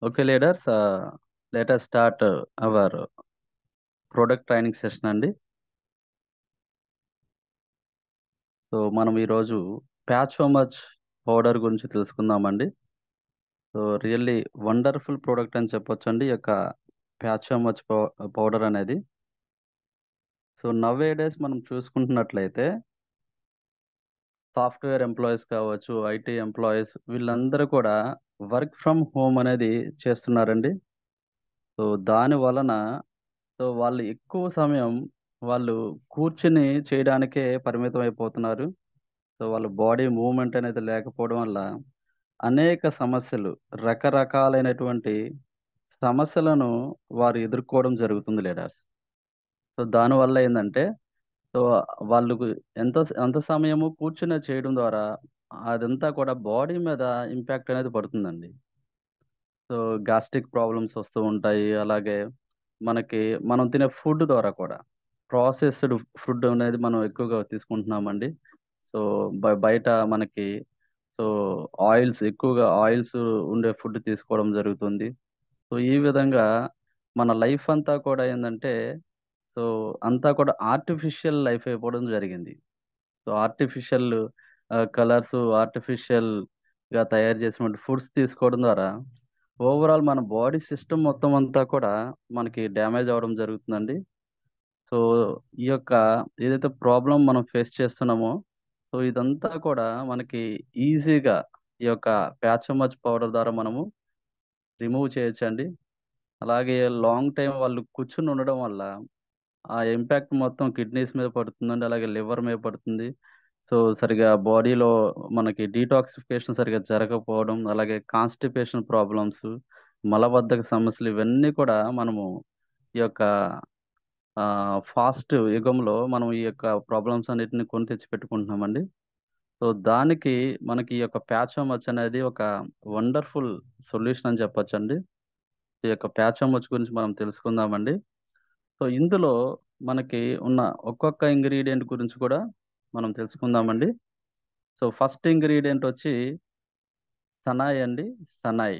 Okay, leaders, let us start our product training session అండి. So మనం ఈరోజు patch much powder గురించి తెలుసుకుందామండి. సో రియల్లీ వండర్ఫుల్ ప్రోడక్ట్ అని చెప్పొచ్చండి ఈ యొక్క ప్యాచ్ మచ్ పౌడర్ అనేది. సో నవ్ ఏ డేస్ మనం చూసుకుంటున్నట్లయితే సాఫ్ట్వేర్ ఎంప్లాయీస్ కావచ్చు, ఐటీ ఎంప్లాయీస్ వీళ్ళందరూ కూడా వర్క్ ఫ్రమ్ హోమ్ అనేది చేస్తున్నారండి. సో దాని వలన వాళ్ళు ఎక్కువ సమయం వాళ్ళు కూర్చుని చేయడానికే పరిమితం అయిపోతున్నారు. సో వాళ్ళ బాడీ మూవ్‌మెంట్ అనేది లేకపోవడం వల్ల అనేక సమస్యలు, రకరకాలైనటువంటి సమస్యలను వారు ఎదుర్కోవడం జరుగుతుంది లీడర్స్. సో దానివల్ల ఏందంటే, సో వాళ్ళకు ఎంత సమయము కూర్చునే చేయడం ద్వారా అదంతా కూడా బాడీ మీద ఇంపాక్ట్ అనేది పడుతుందండి. సో గ్యాస్ట్రిక్ ప్రాబ్లమ్స్ వస్తూ ఉంటాయి. అలాగే మనకి మనం తినే ఫుడ్ ద్వారా కూడా ప్రాసెస్డ్ ఫుడ్ అనేది మనం ఎక్కువగా తీసుకుంటున్నామండి. సో బయట మనకి సో ఎక్కువగా ఆయిల్స్ ఉండే ఫుడ్ తీసుకోవడం జరుగుతుంది. సో ఈ విధంగా మన లైఫ్ అంతా కూడా ఏందంటే, సో అంతా కూడా ఆర్టిఫిషియల్ లైఫ్ అయిపోవడం జరిగింది. సో ఆర్టిఫిషియల్ కలర్స్, ఆర్టిఫిషియల్‌గా తయారు చేసినటువంటి ఫుడ్స్ తీసుకోవడం ద్వారా ఓవరాల్ మన బాడీ సిస్టమ్ మొత్తం అంతా కూడా మనకి డ్యామేజ్ అవ్వడం జరుగుతుందండి. సో ఈ యొక్క ఏదైతే ప్రాబ్లమ్ మనం ఫేస్ చేస్తున్నామో, సో ఇదంతా కూడా మనకి ఈజీగా ఈ యొక్క ప్యాచమర్చ్ పౌడర్ ద్వారా మనము రిమూవ్ చేయొచ్చండి. అలాగే లాంగ్ టైమ్ వాళ్ళు కూర్చొని ఉండడం వల్ల ఆ ఇంపాక్ట్ మొత్తం కిడ్నీస్ మీద పడుతుందండి. అలాగే లివర్ మీద పడుతుంది. సో సరిగ్గా బాడీలో మనకి డీటాక్సిఫికేషన్ సరిగ్గా జరగకపోవడం, అలాగే కాన్‌స్టిపేషన్ ప్రాబ్లమ్స్, మలబద్ధక సమస్యలు ఇవన్నీ కూడా మనము ఈ యొక్క ఫాస్ట్ యుగంలో మనం ఈ యొక్క ప్రాబ్లమ్స్ అన్నిటిని కొని తెచ్చిపెట్టుకుంటున్నామండి. సో దానికి మనకి ఈ యొక్క ప్యాచోమర్చ్ అనేది ఒక వండర్‌ఫుల్ సొల్యూషన్ అని చెప్పొచ్చండి. ఈ యొక్క ప్యాచోమర్చ్ గురించి మనం తెలుసుకుందామండి. సో ఇందులో మనకి ఉన్న ఒక్కొక్క ఇంగ్రీడియెంట్ గురించి కూడా మనం తెలుసుకుందామండి. సో ఫస్ట్ ఇంగ్రీడియెంట్ వచ్చి సనాయ్ అండి. సనాయ్.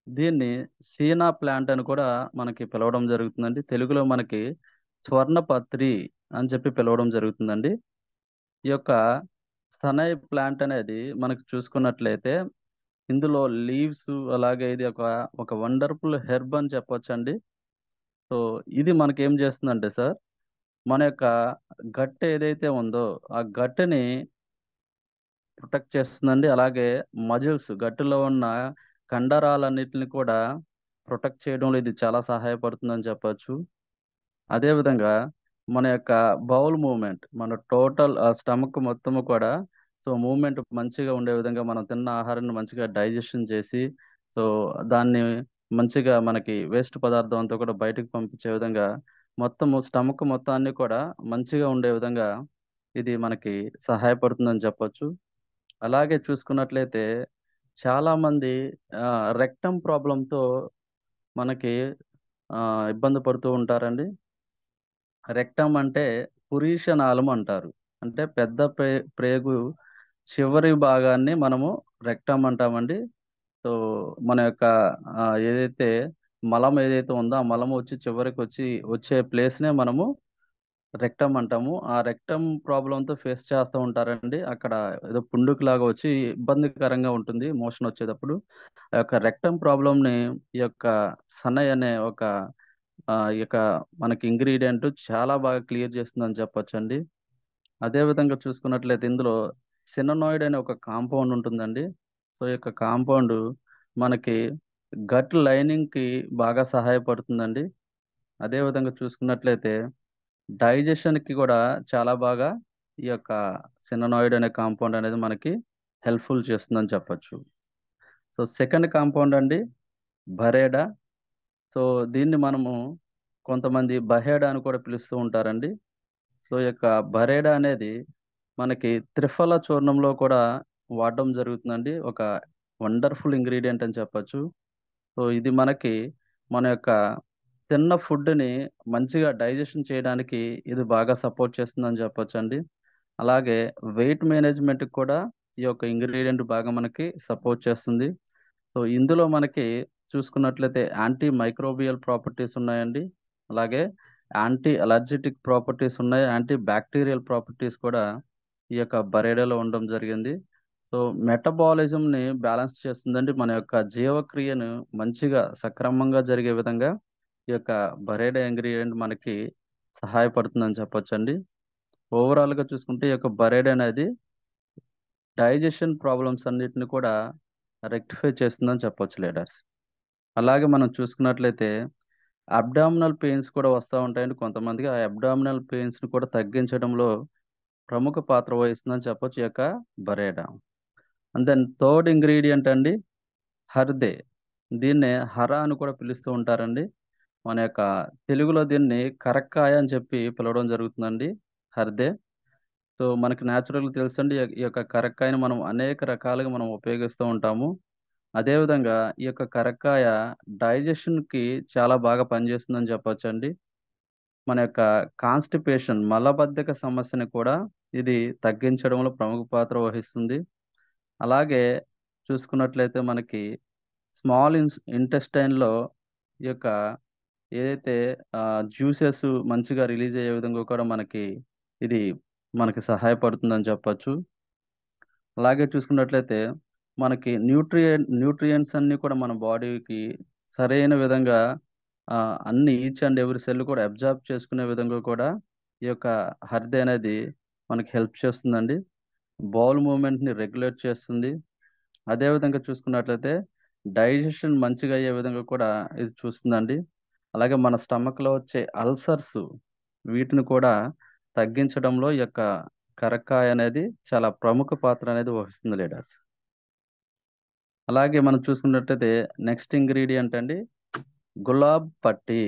దీన్ని సీనా ప్లాంట్ అని కూడా మనకి పిలవడం జరుగుతుందండి. తెలుగులో మనకి స్వర్ణపత్రి అని చెప్పి పిలవడం జరుగుతుందండి. ఈ యొక్క సనాయ్ ప్లాంట్ అనేది మనకు చూసుకున్నట్లయితే ఇందులో లీవ్స్ అలాగే ఇది ఒక వండర్‌ఫుల్ హెర్బ్ అని చెప్పొచ్చండి. సో ఇది మనకేం చేస్తుందంటే సార్, మన యొక్క గట్ ఏదైతే ఉందో ఆ గట్‌ని ప్రొటెక్ట్ చేస్తుందండి. అలాగే గట్టులో ఉన్న కండరాలన్నిటిని కూడా ప్రొటెక్ట్ చేయడంలో ఇది చాలా సహాయపడుతుందని చెప్పొచ్చు. అదే విధంగా మన యొక్క బౌల్ మూవ్‌మెంట్, మన టోటల్ స్టమక్ మొత్తము కూడా మూవ్‌మెంట్ మంచిగా ఉండే విధంగా మనం తిన్న ఆహారాన్ని మంచిగా డైజెషన్ చేసి, సో దాన్ని మంచిగా మనకి వేస్ట్ పదార్థం అంతా కూడా బయటకు పంపించే విధంగా మొత్తము స్టమక్ మొత్తాన్ని కూడా మంచిగా ఉండే విధంగా ఇది మనకి సహాయపడుతుందని చెప్పొచ్చు. అలాగే చూసుకున్నట్లయితే చాలామంది రెక్టమ్ ప్రాబ్లమ్‌తో మనకి ఇబ్బంది పడుతూ ఉంటారండి. రెక్టమ్ అంటే పురీష నాళం అంటారు. అంటే పెద్ద ప్రేగు చివరి భాగాన్ని మనము రెక్టమ్ అంటామండి. సో, మన యొక్క ఏదైతే మలం ఏదైతే ఉందో, ఆ మలం వచ్చి వచ్చే ప్లేస్‌నే మనము రెక్టమ్ అంటాము. ఆ రెక్టమ్ ప్రాబ్లమ్‌తో ఫేస్ చేస్తూ ఉంటారండి. అక్కడ ఏదో పుండుకులాగా వచ్చి ఇబ్బందికరంగా ఉంటుంది మోషన్ వచ్చేటప్పుడు. ఆ యొక్క రెక్టమ్ ప్రాబ్లమ్‌ని ఈ యొక్క సనై అనే ఈ యొక్క మనకి ఇంగ్రీడియెంట్ చాలా బాగా క్లియర్ చేస్తుందని చెప్పొచ్చండి. అదే విధంగా చూసుకున్నట్లయితే ఇందులో సిననాయిడ్ అనే ఒక కాంపౌండ్ ఉంటుందండి. సో, ఈ యొక్క కాంపౌండ్ మనకి గట్ లైనింగ్‌కి బాగా సహాయపడుతుందండి. అదే విధంగా చూసుకున్నట్లయితే డైజెషన్‌కి కూడా చాలా బాగా ఈ యొక్క సిననాయిడ్ అనే కాంపౌండ్ అనేది మనకి హెల్ప్‌ఫుల్ చేస్తుందని చెప్పొచ్చు. సో, సెకండ్ కాంపౌండ్ అండి భరేడా. సో, దీన్ని మనము కొంతమంది బహేడా అని కూడా పిలుస్తూ ఉంటారండి. సో, ఈ యొక్క బరేడా అనేది మనకి త్రిఫల చూర్ణంలో కూడా వాడడం జరుగుతుందండి. ఒక వండర్‌ఫుల్ ఇంగ్రీడియెంట్ అని చెప్పొచ్చు. సో, ఇది మనకి మన యొక్క తిన్న ఫుడ్‌ని మంచిగా డైజెషన్ చేయడానికి ఇది బాగా సపోర్ట్ చేస్తుందని చెప్పొచ్చండి. అలాగే వెయిట్ మేనేజ్‌మెంట్‌కి కూడా ఈ యొక్క ఇంగ్రీడియెంట్ బాగా మనకి సపోర్ట్ చేస్తుంది. సో, ఇందులో మనకి చూసుకున్నట్లయితే యాంటీ మైక్రోబియల్ ప్రాపర్టీస్ ఉన్నాయండి. అలాగే యాంటీ అలర్జిటిక్ ప్రాపర్టీస్ ఉన్నాయి. యాంటీ బ్యాక్టీరియల్ ప్రాపర్టీస్ కూడా ఈ యొక్క బరేడాలో ఉండడం జరిగింది. సో మెటబాలిజంని బ్యాలెన్స్ చేస్తుందండి. మన యొక్క జీవక్రియను మంచిగా సక్రమంగా జరిగే విధంగా ఈ యొక్క బరేడా ఇంగ్రీడియంట్ మనకి సహాయపడుతుందని చెప్పొచ్చండి. ఓవరాల్‌గా చూసుకుంటే ఈ యొక్క బరేడా అనేది డైజెషన్ ప్రాబ్లమ్స్ అన్నిటిని కూడా రెక్టిఫై చేస్తుందని చెప్పొచ్చు లీడర్స్. అలాగే మనం చూసుకున్నట్లయితే అబ్డామినల్ పెయిన్స్ కూడా వస్తా ఉంటాయండి కొంతమందికి. ఆ అబ్డామినల్ పెయిన్స్‌ని కూడా తగ్గించడంలో ప్రముఖ పాత్ర వహిస్తుందని చెప్పొచ్చు ఈ యొక్క బరేడా. అండ్ దెన్ థర్డ్ ఇంగ్రీడియెంట్ అండి హర్దే. దీన్నే హర అని కూడా పిలుస్తూ ఉంటారండి. మన యొక్క తెలుగులో దీన్ని కరక్కాయ అని చెప్పి పిలవడం జరుగుతుందండి. హర్దే. సో మనకి నేచురల్‌గా తెలుసండి. ఈ యొక్క కరక్కాయని మనం అనేక రకాలుగా మనం ఉపయోగిస్తూ ఉంటాము. అదే విధంగా ఈ యొక్క కరక్కాయ డైజెషన్‌కి చాలా బాగా పనిచేస్తుందని చెప్పొచ్చండి. మన యొక్క కాన్‌స్టిపేషన్ మలబద్ధక సమస్యని కూడా ఇది తగ్గించడంలో ప్రముఖ పాత్ర వహిస్తుంది. అలాగే చూసుకున్నట్లయితే మనకి స్మాల్ ఇంటెస్టైన్‌లో ఈ యొక్క ఏదైతే జ్యూసెస్ మంచిగా రిలీజ్ అయ్యే విధంగా కూడా ఇది మనకి సహాయపడుతుందని చెప్పొచ్చు. అలాగే చూసుకున్నట్లయితే మనకి న్యూట్రియంట్స్ అన్నీ కూడా మన బాడీకి సరైన విధంగా అన్ని ఈచ్ అండ్ ఎవ్రీ సెల్ కూడా అబ్జార్బ్ చేసుకునే విధంగా కూడా ఈ యొక్క హరిది అనేది మనకి హెల్ప్ చేస్తుందండి. బౌల్ మూవ్‌మెంట్‌ని రెగ్యులేట్ చేస్తుంది. అదే విధంగా చూసుకున్నట్లయితే డైజెషన్ మంచిగా అయ్యే విధంగా కూడా ఇది చూస్తుందండి. అలాగే మన స్టమక్‌లో వచ్చే అల్సర్స్ వీటిని కూడా తగ్గించడంలో ఈ యొక్క కరక్కాయ అనేది చాలా ప్రముఖ పాత్ర అనేది వహిస్తుంది లీడర్స్. అలాగే మనం చూసుకున్నట్టయితే నెక్స్ట్ ఇంగ్రీడియెంట్ అండి గులాబ్ పట్టి.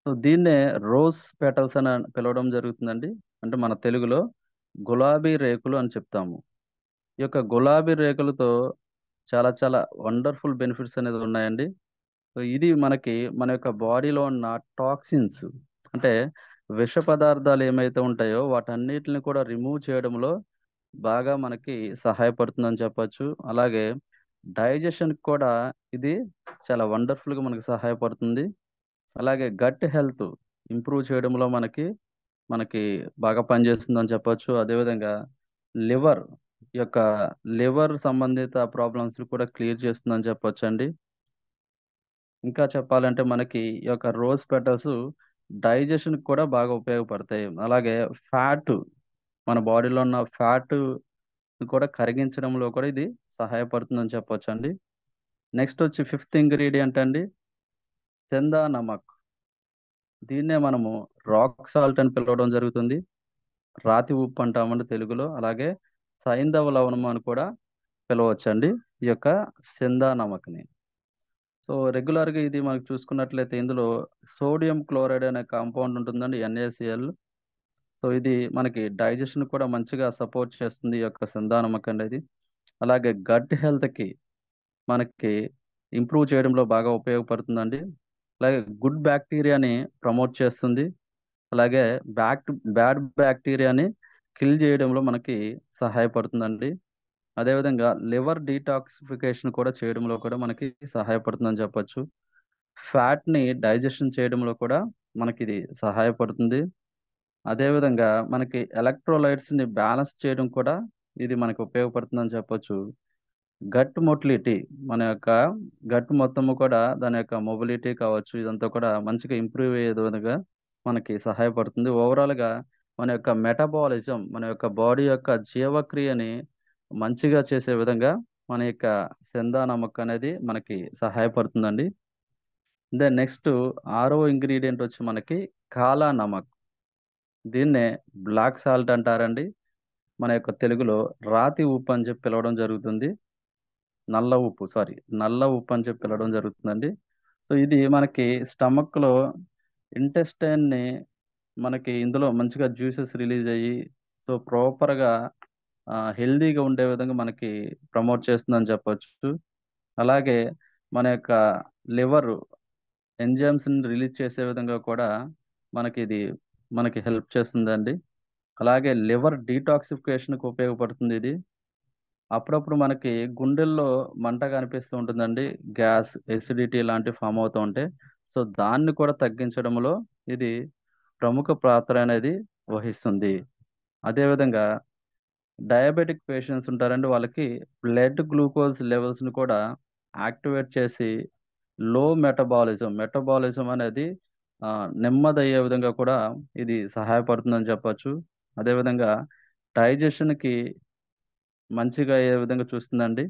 సో దీన్నే రోజ్ పెటల్స్ అని పిలవడం జరుగుతుందండి. అంటే మన తెలుగులో గులాబీ రేకులు అని చెప్తాము. ఈ యొక్క గులాబీ రేకులతో చాలా చాలా వండర్‌ఫుల్ బెనిఫిట్స్ అనేది ఉన్నాయండి. సో ఇది మనకి మన యొక్క బాడీలో ఉన్న టాక్సిన్స్ అంటే విష పదార్థాలు ఏమైతే ఉంటాయో వాటన్నిటిని కూడా రిమూవ్ చేయడంలో బాగా మనకి సహాయపడుతుందని చెప్పొచ్చు. అలాగే డైజెషన్‌కి కూడా ఇది చాలా వండర్‌ఫుల్‌గా మనకి సహాయపడుతుంది. అలాగే గట్ హెల్త్ ఇంప్రూవ్ చేయడంలో మనకి బాగా పనిచేస్తుందని చెప్పొచ్చు. అదేవిధంగా లివర్ ఈ యొక్క లివర్ సంబంధిత ప్రాబ్లమ్స్‌ని కూడా క్లియర్ చేస్తుందని చెప్పొచ్చండి. ఇంకా చెప్పాలంటే మనకి ఈ యొక్క రోజ్ పెటల్స్ డైజెషన్‌కి కూడా బాగా ఉపయోగపడతాయి. అలాగే ఫ్యాట్ మన బాడీలో ఉన్న ఫ్యాట్‌ని కూడా కరిగించడంలో కూడా ఇది సహాయపడుతుందని చెప్పొచ్చండి. నెక్స్ట్ వచ్చి ఫిఫ్త్ ఇంగ్రీడియెంట్ అండి సెందా నమక్. దీన్నే మనము రాక్ సాల్ట్ అని పిలవడం జరుగుతుంది. రాతి ఉప్పు అంటామండి తెలుగులో. అలాగే సైంధవ లవణం అని కూడా పిలవచ్చండి. ఈ యొక్క సెందా నమక్‌ని. సో రెగ్యులర్‌గా ఇది మనకు చూసుకున్నట్లయితే ఇందులో సోడియం క్లోరైడ్ అనే కాంపౌండ్ ఉంటుందండి ఎన్ఏసీఎల్. సో ఇది మనకి డైజెషన్ కూడా మంచిగా సపోర్ట్ చేస్తుంది ఈ యొక్క సెందా నమక్ అనేది. అలాగే గట్ హెల్త్‌కి మనకి ఇంప్రూవ్ చేయడంలో బాగా ఉపయోగపడుతుందండి. అలాగే గుడ్ బ్యాక్టీరియాని ప్రమోట్ చేస్తుంది. అలాగే బ్యాడ్ బ్యాక్టీరియాని కిల్ చేయడంలో మనకి సహాయపడుతుందండి. అదేవిధంగా లివర్ డీటాక్సిఫికేషన్ కూడా చేయడంలో కూడా మనకి సహాయపడుతుందని చెప్పొచ్చు. ఫ్యాట్‌ని డైజెషన్ చేయడంలో కూడా మనకిది సహాయపడుతుంది. అదేవిధంగా మనకి ఎలక్ట్రోలైట్స్‌ని బ్యాలెన్స్ చేయడం కూడా ఇది మనకు ఉపయోగపడుతుందని చెప్పొచ్చు. గట్ మొటిలిటీ మన యొక్క గట్ మొత్తము కూడా దాని యొక్క మొబిలిటీ కావచ్చు, ఇదంతా కూడా మంచిగా ఇంప్రూవ్ అయ్యే విధంగా మనకి సహాయపడుతుంది. ఓవరాల్‌గా మన యొక్క మెటబాలిజం, మన యొక్క బాడీ యొక్క జీవక్రియని మంచిగా చేసే విధంగా మన యొక్క సెందా నమక్ అనేది మనకి సహాయపడుతుందండి. దెన్ నెక్స్ట్ ఆరో ఇంగ్రీడియెంట్ వచ్చి మనకి కాలా నమక్. దీన్నే బ్లాక్ సాల్ట్ అంటారండి. మన యొక్క తెలుగులో రాతి ఉప్పు అని చెప్పి పిలవడం జరుగుతుంది. నల్ల ఉప్పు సారీ. నల్ల ఉప్పు అని చెప్పి పిలవడం జరుగుతుందండి. సో, ఇది మనకి స్టమక్‌లో ఇంటెస్టైన్‌ని మనకి ఇందులో మంచిగా జ్యూసెస్ రిలీజ్ అయ్యి, సో, ప్రాపర్‌గా హెల్తీగా ఉండే విధంగా మనకి ప్రమోట్ చేస్తుందని చెప్పొచ్చు. అలాగే మన యొక్క లివర్ ఎంజైమ్స్‌ని రిలీజ్ చేసే విధంగా కూడా మనకిది మనకి హెల్ప్ చేస్తుందండి. అలాగే లివర్ డీటాక్సిఫికేషన్‌కి ఉపయోగపడుతుందిది. అప్పుడప్పుడు మనకి గుండెల్లో మంటగా అనిపిస్తూ ఉంటుందండి. గ్యాస్, ఎసిడిటీ లాంటివి ఫార్మ్ అవుతూ ఉంటాయి. సో, దాన్ని కూడా తగ్గించడంలో ఇది ప్రముఖ పాత్ర అనేది వహిస్తుంది. అదే విధంగా డయాబెటిక్ పేషెంట్స్ ఉంటారండి. వాళ్ళకి బ్లడ్ గ్లూకోజ్ లెవెల్స్‌ని కూడా యాక్టివేట్ చేసి మెటబాలిజం అనేది నెమ్మదయ్యే విధంగా కూడా ఇది సహాయపడుతుందని చెప్పొచ్చు. అదే విధంగా డైజెషన్‌కి మంచిగా అయ్యే విధంగా చూస్తుందండి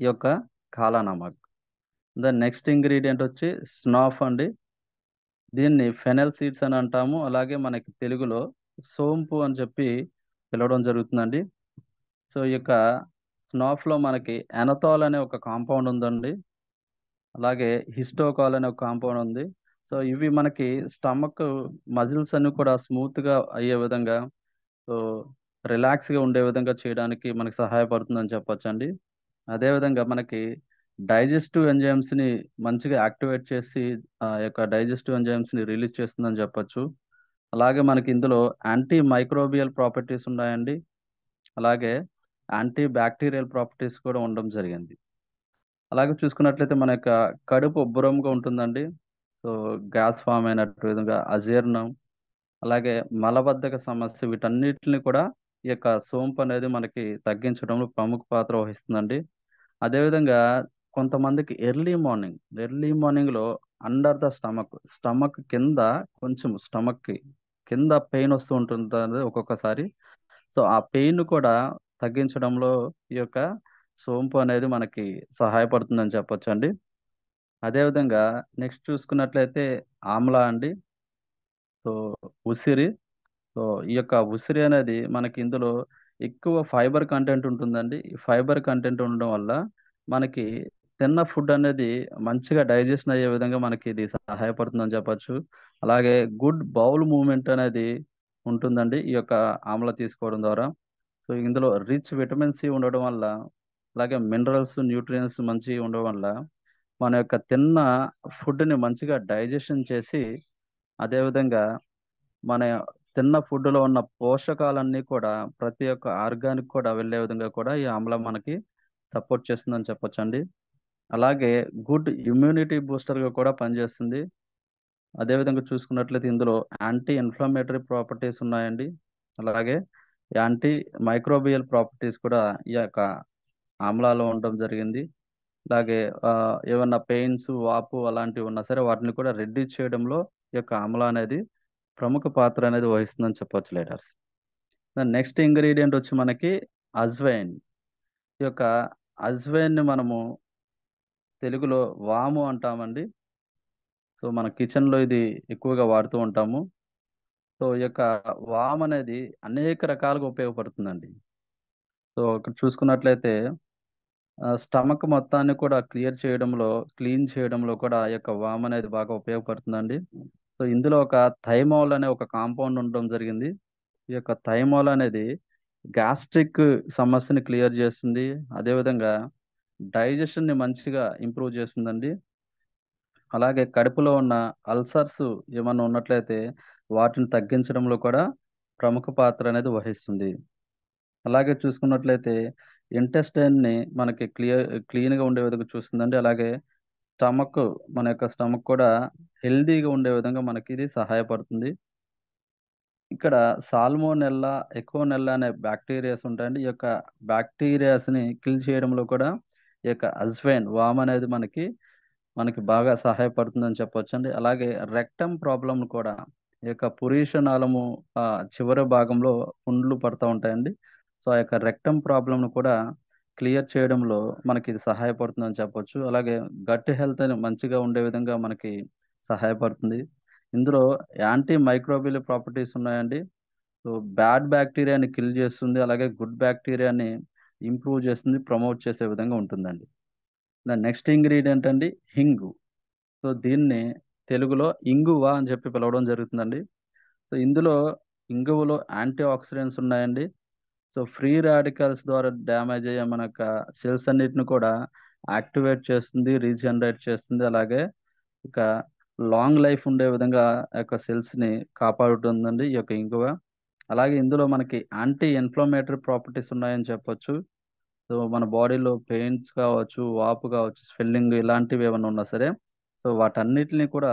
ఈ యొక్క కాలానమక్. నెక్స్ట్ ఇంగ్రీడియెంట్ వచ్చి స్నాఫ్ అండి. దీన్ని ఫెనెల్ సీడ్స్ అని అంటాము. అలాగే మనకి తెలుగులో సోంపు అని చెప్పి పిలవడం జరుగుతుందండి. సో, ఈ యొక్క స్నాఫ్‌లో మనకి ఎనతాల్ అనే ఒక కాంపౌండ్ ఉందండి. అలాగే హిస్టోకాల్ అనే ఒక కాంపౌండ్ ఉంది. సో, ఇవి మనకి స్టమక్ మజిల్స్ అన్నీ కూడా స్మూత్‌గా అయ్యే విధంగా, సో, రిలాక్స్‌గా ఉండే విధంగా చేయడానికి మనకు సహాయపడుతుందని చెప్పొచ్చండి. అదే విధంగా మనకి డైజెస్టివ్ ఎంజైమ్స్‌ని మంచిగా యాక్టివేట్ చేసి యొక్క డైజెస్టివ్ ఎంజైమ్స్‌ని రిలీజ్ చేస్తుందని చెప్పొచ్చు. అలాగే మనకి ఇందులో యాంటీ మైక్రోబియల్ ప్రాపర్టీస్ ఉన్నాయండి. అలాగే యాంటీ బ్యాక్టీరియల్ ప్రాపర్టీస్ కూడా ఉండడం జరిగింది. అలాగే చూసుకున్నట్లయితే మన యొక్క కడుపు ఉబ్బరంగా ఉంటుందండి. సో, గ్యాస్ ఫార్మ్ అయినట్టు విధంగా అజీర్ణం, అలాగే మలబద్ధక సమస్య వీటన్నిటిని కూడా ఈ యొక్క సోంపు అనేది మనకి తగ్గించడంలో ప్రముఖ పాత్ర వహిస్తుందండి. అదే విధంగా కొంతమందికి ఎర్లీ మార్నింగ్‌లో అండర్ ద స్టమక్ కింద కొంచెం స్టమక్‌కి కింద పెయిన్ వస్తూ ఉంటుంటది ఒక్కొక్కసారి. సో, ఆ పెయిన్ కూడా తగ్గించడంలో ఈ యొక్క సోంపు అనేది మనకి సహాయపడుతుందని చెప్పొచ్చండి. అదే విధంగా నెక్స్ట్ చూసుకున్నట్లయితే ఆమ్లా అండి. సో, ఉసిరి. సో, ఈ యొక్క ఉసిరి అనేది మనకి ఇందులో ఎక్కువ ఫైబర్ కంటెంట్ ఉంటుందండి. ఈ ఫైబర్ కంటెంట్ ఉండడం వల్ల మనకి తిన్న ఫుడ్ అనేది మంచిగా డైజెషన్ అయ్యే విధంగా మనకి ఇది సహాయపడుతుందని చెప్పొచ్చు. అలాగే గుడ్ బౌల్ మూవ్‌మెంట్ అనేది ఉంటుందండి. ఈ యొక్క ఆమ్ల తీసుకోవడం ద్వారా. సో, ఇందులో రిచ్ విటమిన్ సి ఉండడం వల్ల, అలాగే మినరల్స్, న్యూట్రియంట్స్ మంచిగా ఉండడం వల్ల, మన యొక్క తిన్న ఫుడ్‌ని మంచిగా డైజెషన్ చేసి, అదే విధంగా మన తిన్న ఫుడ్‌లో ఉన్న పోషకాలన్నీ కూడా ప్రతి ఒక్క ఆర్గాన్‌కి కూడా వెళ్ళే విధంగా కూడా ఈ ఆమ్లం మనకి సపోర్ట్ చేస్తుందని చెప్పొచ్చండి. అలాగే గుడ్ ఇమ్యూనిటీ బూస్టర్‌గా కూడా పనిచేస్తుంది. అదే విధంగా చూసుకున్నట్లయితే ఇందులో యాంటీ ఇన్‌ఫ్లమేటరీ ప్రాపర్టీస్ ఉన్నాయండి. అలాగే యాంటీ మైక్రోబియల్ ప్రాపర్టీస్ కూడా ఈ యొక్క ఆమ్లాలో ఉండడం జరిగింది. అలాగే ఏవన్నా పెయిన్స్, వాపు అలాంటివి ఉన్నా సరే వాటిని కూడా రెడ్యూస్ చేయడంలో ఈ యొక్క ఆమ్ల అనేది ప్రముఖ పాత్ర అనేది వహిస్తుందని చెప్పొచ్చు లీడర్స్. నెక్స్ట్ ఇంగ్రీడియెంట్ వచ్చి మనకి అజ్వైన్. ఈ యొక్క అజ్వైన్‌ని మనము తెలుగులో వాము అంటామండి. సో, మన కిచెన్‌లో ఇది ఎక్కువగా వాడుతూ ఉంటాము. సో, ఈ యొక్క వామ్ అనేది అనేక రకాలుగా ఉపయోగపడుతుందండి. సో, ఇక్కడ చూసుకున్నట్లయితే స్టమక్ మొత్తాన్ని కూడా క్లీన్ చేయడంలో కూడా ఈ యొక్క వామ్ అనేది బాగా ఉపయోగపడుతుందండి. సో, ఇందులో ఒక థైమోల్ అనే ఒక కాంపౌండ్ ఉండడం జరిగింది. ఈ యొక్క థైమోల్ అనేది గ్యాస్ట్రిక్ సమస్యని క్లియర్ చేస్తుంది. అదే విధంగా డైజెషన్‌ని మంచిగా ఇంప్రూవ్ చేస్తుందండి. అలాగే కడుపులో ఉన్న అల్సర్స్ ఏమన్నా ఉన్నట్లయితే వాటిని తగ్గించడంలో కూడా ప్రముఖ పాత్ర అనేది వహిస్తుంది. అలాగే చూసుకున్నట్లయితే ఇంటెస్టైన్‌ని మనకి క్లీన్‌గా ఉండే విధంగా చూస్తుందండి. అలాగే స్టమక్ మన యొక్క స్టమక్ కూడా హెల్తీగా ఉండే విధంగా మనకి ఇది సహాయపడుతుంది. ఇక్కడ సాల్మోనెల్లా, ఎకోనెల్లా అనే బ్యాక్టీరియాస్ ఉంటాయండి. ఈ యొక్క బ్యాక్టీరియాస్‌ని కిల్ చేయడంలో కూడా ఈ యొక్క అజ్వైన్ వామ్ అనేది మనకి బాగా సహాయపడుతుందని చెప్పొచ్చండి. అలాగే రెక్టమ్ ప్రాబ్లమ్‌ను కూడా ఈ యొక్క పురీష నాళము చివరి భాగంలో పుండ్లు పడతా ఉంటాయండి. సో, ఆ యొక్క రెక్టమ్ ప్రాబ్లమ్‌ను కూడా క్లియర్ చేయడంలో మనకిది సహాయపడుతుందని చెప్పొచ్చు. అలాగే గట్ హెల్త్ అని మంచిగా ఉండే విధంగా మనకి సహాయపడుతుంది. ఇందులో యాంటీ మైక్రోబియల్ ప్రాపర్టీస్ ఉన్నాయండి. సో, బ్యాడ్ బ్యాక్టీరియాని కిల్ చేస్తుంది. అలాగే గుడ్ బ్యాక్టీరియాని ఇంప్రూవ్ చేస్తుంది. ప్రమోట్ చేసే విధంగా ఉంటుందండి. నెక్స్ట్ ఇంగ్రీడియెంట్ అండి హింగు. సో, దీన్ని తెలుగులో ఇంగువ అని చెప్పి పిలవడం జరుగుతుందండి. సో, ఇందులో ఇంగువలో యాంటీ ఆక్సిడెంట్స్ ఉన్నాయండి. సో, ఫ్రీ రాడికల్స్ ద్వారా డ్యామేజ్ అయ్యే మన యొక్క సెల్స్ అన్నిటిని కూడా యాక్టివేట్ చేస్తుంది, రీజనరేట్ చేస్తుంది. అలాగే ఇక లాంగ్ లైఫ్ ఉండే విధంగా ఆ యొక్క సెల్స్‌ని కాపాడుతుందండి ఈ యొక్క ఇంగువ. అలాగే ఇందులో మనకి యాంటీ ఇన్‌ఫ్లమేటరీ ప్రాపర్టీస్ ఉన్నాయని చెప్పొచ్చు. సో మన బాడీలో పెయిన్స్ కావచ్చు, వాపు కావచ్చు, స్వెల్లింగ్ ఇలాంటివి ఏమైనా ఉన్నా సరే, సో వాటన్నిటిని కూడా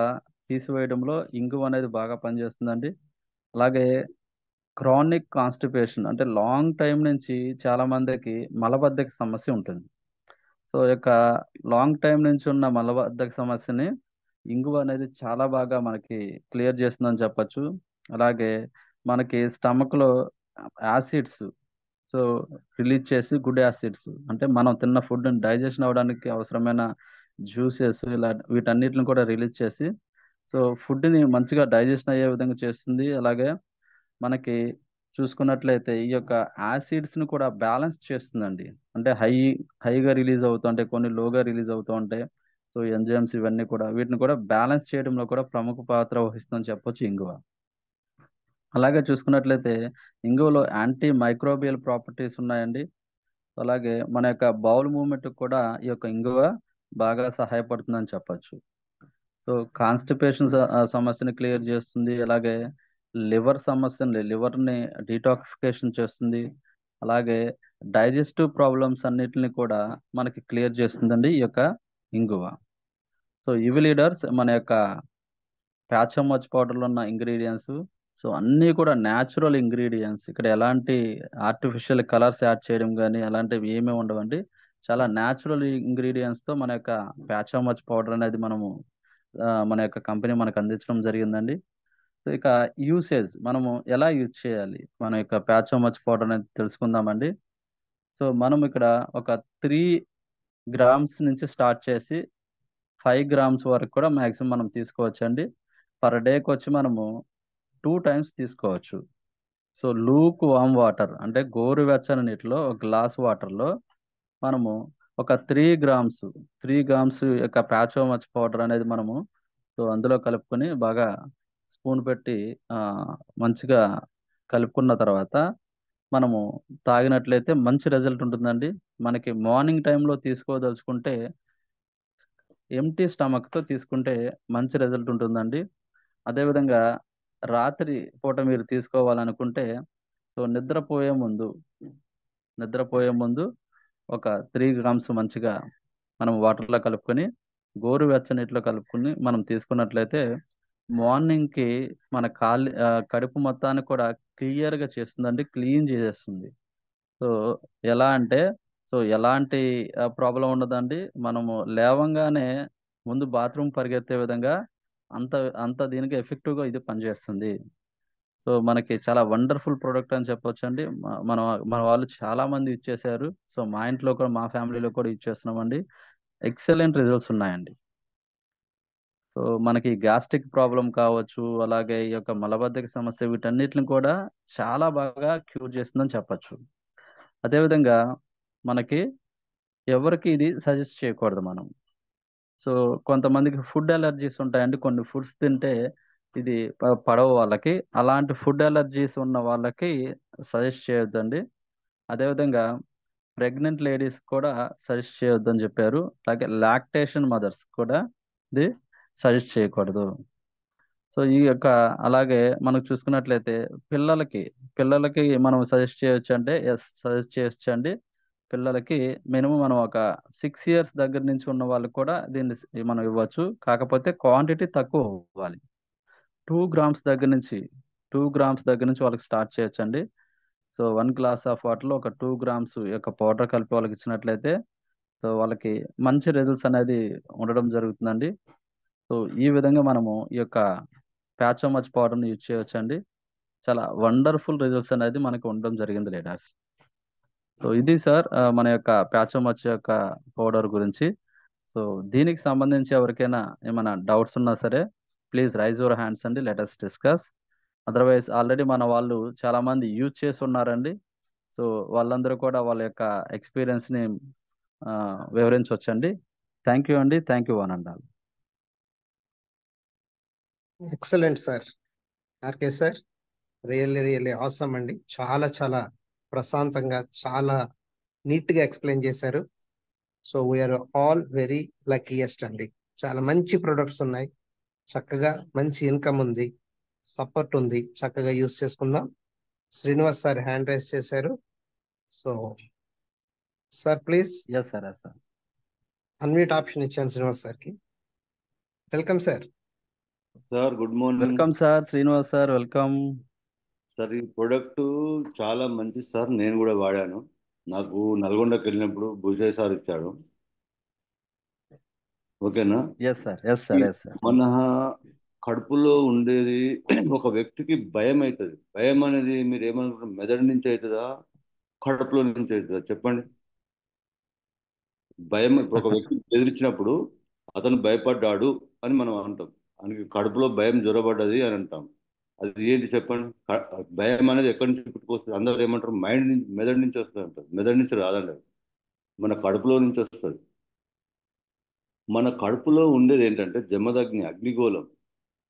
తీసివేయడంలో ఇంగువ అనేది బాగా పనిచేస్తుందండి. అలాగే క్రానిక్ కాన్స్టిపేషన్ అంటే లాంగ్ టైం నుంచి చాలా మందికి మలబద్ధక సమస్య ఉంటుంది. సో ఈ యొక్క లాంగ్ టైం నుంచి ఉన్న మలబద్ధక సమస్యని ఇంగువ అనేది చాలా బాగా మనకి క్లియర్ చేస్తుందని చెప్పొచ్చు. అలాగే మనకి స్టమక్ లో యాసిడ్స్ సో రిలీజ్ చేసి గుడ్ యాసిడ్స్ అంటే మనం తిన్న ఫుడ్ డైజెషన్ అవ్వడానికి అవసరమైన జ్యూసెస్ ఇలా వీటన్నిటిని కూడా రిలీజ్ చేసి సో ఫుడ్ని మంచిగా డైజెషన్ అయ్యే విధంగా చేస్తుంది. అలాగే మనకి చూసుకున్నట్లయితే ఈ యొక్క యాసిడ్స్ ని కూడా బ్యాలెన్స్ చేస్తుందండి. అంటే హైగా రిలీజ్ అవుతుంటే కొన్ని లోగా రిలీజ్ అవుతూ ఉంటాయి. సో ఎంజైమ్స్ ఇవన్నీ కూడా వీటిని కూడా బ్యాలెన్స్ చేయడంలో కూడా ప్రముఖ పాత్ర వహిస్తుందని చెప్పొచ్చు ఇంగువ. అలాగే చూసుకున్నట్లయితే ఇంగువలో యాంటీ మైక్రోబియల్ ప్రాపర్టీస్ ఉన్నాయండి. అలాగే మన యొక్క బౌల్ మూవ్మెంట్ కూడా ఈ యొక్క ఇంగువ బాగా సహాయపడుతుందని చెప్పొచ్చు. సో కాన్స్టిపేషన్ సమస్యని క్లియర్ చేస్తుంది. అలాగే లివర్ని డీటాక్సిఫికేషన్ చేస్తుంది. అలాగే డైజెస్టివ్ ప్రాబ్లమ్స్ అన్నిటిని కూడా మనకి క్లియర్ చేస్తుందండి ఈ యొక్క ఇంగువ. సో ఇవి లీడర్స్ మన యొక్క ప్యాచం మచ్ పౌడర్లో ఉన్న ఇంగ్రీడియంట్స్. సో అన్నీ కూడా న్యాచురల్ ఇంగ్రీడియంట్స్. ఇక్కడ ఎలాంటి ఆర్టిఫిషియల్ కలర్స్ యాడ్ చేయడం కానీ అలాంటివి ఏమీ ఉండవండి. చాలా న్యాచురల్ ఇంగ్రీడియంట్స్తో మన యొక్క ప్యాచం మచ్ పౌడర్ అనేది మన యొక్క కంపెనీ మనకు అందించడం జరిగిందండి. సో ఇక యూసేజ్ మనము ఎలా యూజ్ చేయాలి మన యొక్క ప్యాచ్ మచ్ పౌడర్ అనేది తెలుసుకుందామండి. సో మనం ఇక్కడ ఒక 3 గ్రామ్స్ నుంచి స్టార్ట్ చేసి 5 గ్రామ్స్ వరకు కూడా మ్యాక్సిమం మనం తీసుకోవచ్చు అండి. పర్ డేకి వచ్చి మనము 2 టైమ్స్ తీసుకోవచ్చు. సో లూక్ వామ్ వాటర్ అంటే గోరువెచ్చని నీటిలో ఒక గ్లాస్ వాటర్లో మనము ఒక 3 గ్రామ్స్ యొక్క ప్యాచోమచ్ పౌడర్ అనేది మనము సో అందులో కలుపుకొని బాగా స్పూన్ పెట్టి ఆ, మంచిగా కలుపుకున్న తర్వాత మనము తాగినట్లయితే మంచి రిజల్ట్ ఉంటుందండి. మనకి మార్నింగ్ టైంలో తీసుకోదలుచుకుంటే ఎంటీ స్టమక్తో తీసుకుంటే మంచి రిజల్ట్ ఉంటుందండి. అదేవిధంగా రాత్రి పూట మీరు తీసుకోవాలనుకుంటే సో నిద్రపోయే ముందు ఒక 3 గ్రామ్స్ మంచిగా మనం వాటర్లో కలుపుకొని గోరువెచ్చని నీటిలో కలుపుకొని మనం తీసుకున్నట్లయితే మార్నింగ్కి మన కడుపు మొత్తాన్ని కూడా క్లియర్గా చేస్తుందండి, క్లీన్ చేసేస్తుంది. సో ఎలా అంటే సో ఎలాంటి ప్రాబ్లం ఉండదండి. మనము లేవంగానే ముందు బాత్రూమ్ పరిగెత్తే విధంగా అంత అంత దీనికి ఎఫెక్టివ్గా ఇది పనిచేస్తుంది. సో మనకి చాలా వండర్ఫుల్ ప్రోడక్ట్ అని చెప్పొచ్చు అండి. మన మన వాళ్ళు చాలా మంది యూజ్ చేశారు. సో మా ఇంట్లో కూడా మా ఫ్యామిలీలో కూడా యూజ్ చేస్తున్నామండి. ఎక్సలెంట్ రిజల్ట్స్ ఉన్నాయండి. సో మనకి గ్యాస్ట్రిక్ ప్రాబ్లం కావచ్చు, అలాగే ఈ యొక్క మలబద్ధక సమస్య వీటన్నిటిని కూడా చాలా బాగా క్యూర్ చేస్తుందని చెప్పొచ్చు. అదేవిధంగా మనకి ఎవరికి ఇది సజెస్ట్ చేయకూడదు మనం. సో కొంతమందికి ఫుడ్ అలర్జీస్ ఉంటాయండి. కొన్ని ఫుడ్స్ తింటే ఇది పడవ వాళ్ళకి అలాంటి ఫుడ్ అలర్జీస్ ఉన్న వాళ్ళకి సజెస్ట్ చేయొద్దండి. అదేవిధంగా ప్రెగ్నెంట్ లేడీస్ కూడా సజెస్ట్ చేయొద్దని చెప్పారు. అలాగే లాక్టేషన్ మదర్స్ కూడా ఇది సజెస్ట్ చేయకూడదు. సో ఈ యొక్క అలాగే మనకు చూసుకున్నట్లయితే పిల్లలకి పిల్లలకి మనం సజెస్ట్ చేయొచ్చు అంటే ఎస్ సజెస్ట్ చేయొచ్చు అండి. పిల్లలకి మినిమం మనం ఒక 6 ఇయర్స్ దగ్గర నుంచి ఉన్న వాళ్ళకి కూడా దీన్ని మనం ఇవ్వచ్చు. కాకపోతే క్వాంటిటీ తక్కువ ఇవ్వాలి. 2 గ్రామ్స్ దగ్గర నుంచి వాళ్ళకి స్టార్ట్ చేయొచ్చండి. సో 1 గ్లాస్ ఆఫ్ వాటర్లో ఒక 2 గ్రామ్స్ యొక్క పౌడర్ కలిపి వాళ్ళకి ఇచ్చినట్లయితే సో వాళ్ళకి మంచి రిజల్ట్స్ అనేది ఉండడం జరుగుతుందండి. సో ఈ విధంగా మనము ఈ యొక్క ప్యాచోమచ్ పౌడర్ని యూజ్ చేయొచ్చండి. చాలా వండర్ఫుల్ రిజల్ట్స్ అనేది మనకు ఉండడం జరిగింది లీడర్స్. సో ఇది సార్ మన యొక్క ప్యాచోమచ్ యొక్క పౌడర్ గురించి. సో దీనికి సంబంధించి ఎవరికైనా ఏమైనా డౌట్స్ ఉన్నా సరే ప్లీజ్ రైజ్ యువర్ హ్యాండ్స్ అండి, let us discuss. Otherwise already మన వాళ్ళు చాలా మంది యూజ్ చేసి ఉన్నారండి. సో వాళ్ళందరూ కూడా వాళ్ళ యొక్క ఎక్స్పీరియన్స్ని వివరించవచ్చండి. థ్యాంక్ యూ అండి. Thank you one and all. Excellent sir. RK sir, really awesome అండి. చాలా చాలా ప్రశాంతంగా చాలా నీట్గా ఎక్స్ప్లెయిన్ చేశారు. So we are all very luckiest అండి. చాలా మంచి ప్రొడక్ట్స్ ఉన్నాయి, చక్కగా మంచి ఇన్కమ్ ఉంది, సపోర్ట్ ఉంది, చక్కగా యూస్ చేసుకుందాం. శ్రీనివాస్ సార్ హ్యాండ్ రైజ్ చేశారు. So sir please yes sir, yes sir. Unmute option ఇచ్చాను శ్రీనివాస్ సార్కి. Welcome sir. Sir good morning. Welcome sir, Srinivas sir, welcome. Sir ఈ ప్రోడక్ట్ చాలా మంచిది సార్, నేను కూడా వాడాను. నాకు నల్గొండకి వెళ్ళినప్పుడు భూషయ్య సార్ ఇచ్చాడు. ఓకేనా? Yes sir, yes sir, yes sir. మన కడుపులో ఉండేది ఒక వ్యక్తికి భయం అవుతుంది. భయం అనేది మీరు ఏమనుకుంటారు, మెదడు నుంచి అవుతుందా కడుపులో నుంచి అవుతుందా చెప్పండి? భయం ఇప్పుడు ఒక వ్యక్తి బెదిరించినప్పుడు అతను భయపడ్డాడు అని మనం అంటాం. ఆయనకి కడుపులో భయం జ్వరపడ్డది అని అంటాం. అది ఏంటి చెప్పండి? భయం అనేది ఎక్కడి నుంచి పుట్టుకొస్తుంది? అందరూ ఏమంటారు, మైండ్ నుంచి, మెదడు నుంచి వస్తుంది అంటారు. మెదడు నుంచి రాదండి అది, మన కడుపులో నుంచి వస్తుంది. మన కడుపులో ఉండేది ఏంటంటే జమదగ్ని, అగ్నిగోళం.